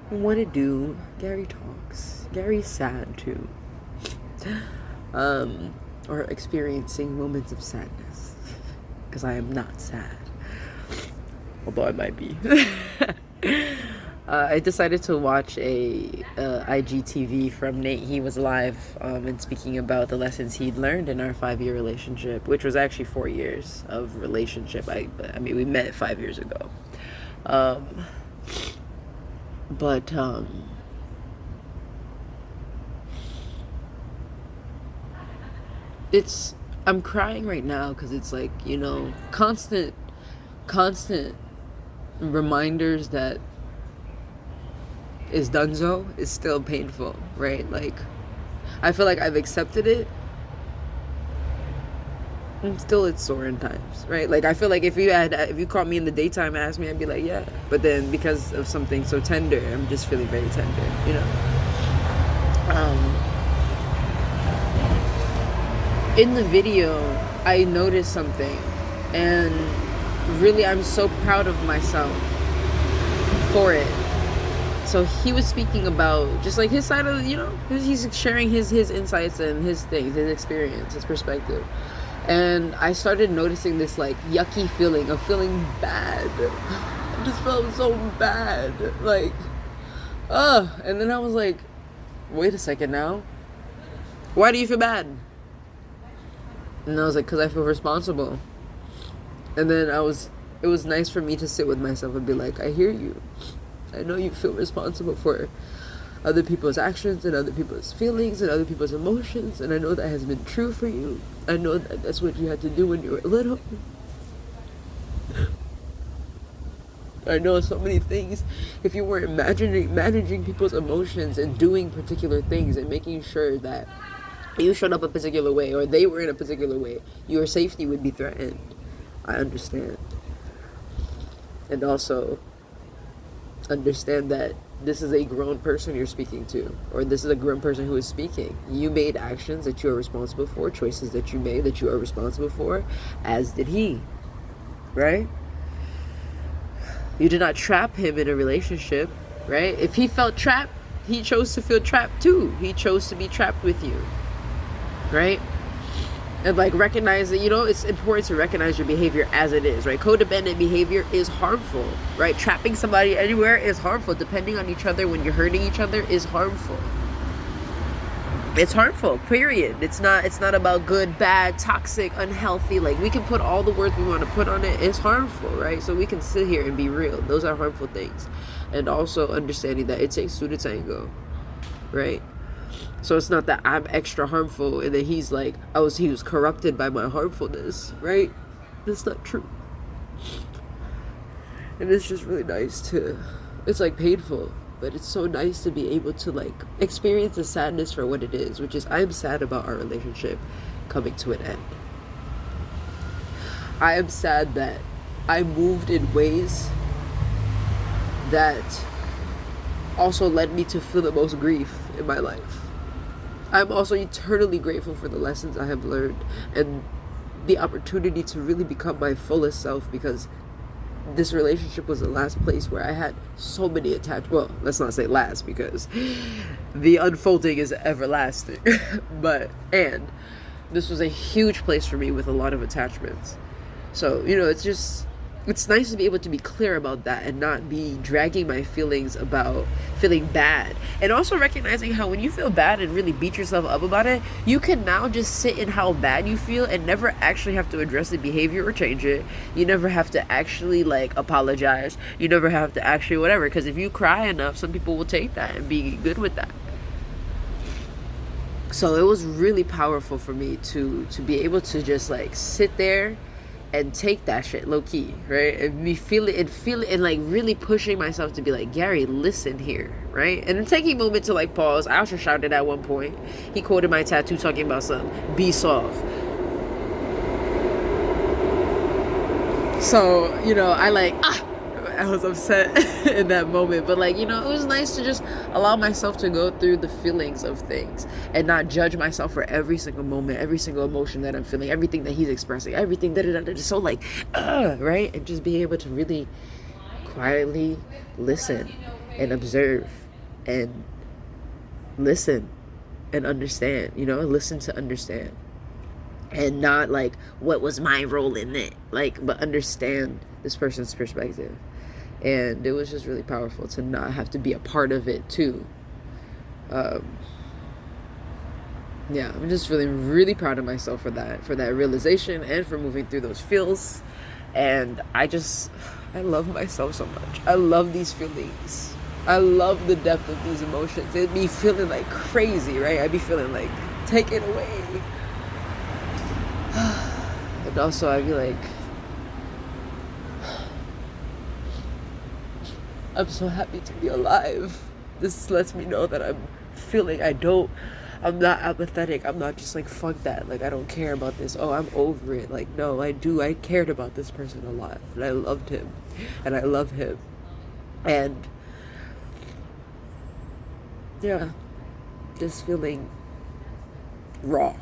What it do? Gary talks. Gary's sad too. Or experiencing moments of sadness. Because I am not sad. Although I might be. I decided to watch a IGTV from Nate. He was live and speaking about the lessons he'd learned in our 5-year relationship, which was actually 4 years of relationship. I mean, we met 5 years ago. But I'm crying right now because it's like, constant reminders that is donezo is still painful, right? Like, I feel like I've accepted it, and still it's sore in times, right? Like, I feel like if you caught me in the daytime and asked me, I'd be like, yeah. But then because of something so tender, I'm just feeling very tender, In the video, I noticed something, and really, I'm so proud of myself for it. So he was speaking about just like his side of, he's sharing his insights and his things, his experience, his perspective. And I started noticing this like yucky feeling of feeling bad. I just felt so bad. Like, and then I was like, wait a second now. Why do you feel bad? And I was like, because I feel responsible. And then it was nice for me to sit with myself and be like, I hear you. I know you feel responsible for other people's actions and other people's feelings and other people's emotions. And I know that has been true for you. I know that that's what you had to do when you were little. I know so many things. If you were managing people's emotions and doing particular things and making sure that you showed up a particular way or they were in a particular way, your safety would be threatened. I understand. And also understand that this is a grown person you're speaking to, or this is a grown person who is speaking. You made actions that you are responsible for, choices that you made that you are responsible for, as did he, right? You did not trap him in a relationship, right? If he felt trapped, he chose to feel trapped too. He chose to be trapped with you, right? And like recognize that, it's important to recognize your behavior as it is, right? Codependent behavior is harmful, right? Trapping somebody anywhere is harmful. Depending on each other when you're hurting each other is harmful. It's harmful, period. It's not about good, bad, toxic, unhealthy. Like, we can put all the words we want to put on it. It's harmful, right? So we can sit here and be real. Those are harmful things. And also understanding that it takes two to tango, right? So it's not that I'm extra harmful and then he's like, he was corrupted by my harmfulness, right? That's not true. And it's just really nice it's like painful, but it's so nice to be able to like experience the sadness for what it is, which is I'm sad about our relationship coming to an end. I am sad that I moved in ways that also led me to feel the most grief in my life. I'm also eternally grateful for the lessons I have learned and the opportunity to really become my fullest self, because this relationship was the last place where I had so many attachments. Well, let's not say last, because the unfolding is everlasting. And this was a huge place for me with a lot of attachments. So, it's nice to be able to be clear about that and not be dragging my feelings about feeling bad. And also recognizing how when you feel bad and really beat yourself up about it, you can now just sit in how bad you feel and never actually have to address the behavior or change it. You never have to actually apologize. You never have to actually whatever. Because if you cry enough, some people will take that and be good with that. So it was really powerful for me to be able to just sit there and take that shit low key, right? And me feel it and really pushing myself to be like, Gary, listen here, right? And then taking a moment to pause. I also shouted at one point. He quoted my tattoo talking about something. Be soft. So, I was upset in that moment, but it was nice to just allow myself to go through the feelings of things and not judge myself for every single moment, every single emotion that I'm feeling, everything that he's expressing, everything so right? And just be able to really quietly listen and observe and listen and understand, listen to understand. And not like, what was my role in it? Like, but understand this person's perspective. And it was just really powerful to not have to be a part of it too. Yeah, I'm just feeling really proud of myself for that realization and for moving through those feels. And I love myself so much. I love these feelings. I love the depth of these emotions. It'd be feeling like crazy, right? I'd be feeling like, take it away. And also I'd be like, I'm so happy to be alive. This lets me know that I'm not apathetic. I'm not just like, fuck that. Like, I don't care about this. Oh, I'm over it. Like, no, I do. I cared about this person a lot. And I loved him. And I love him. And yeah, just feeling raw.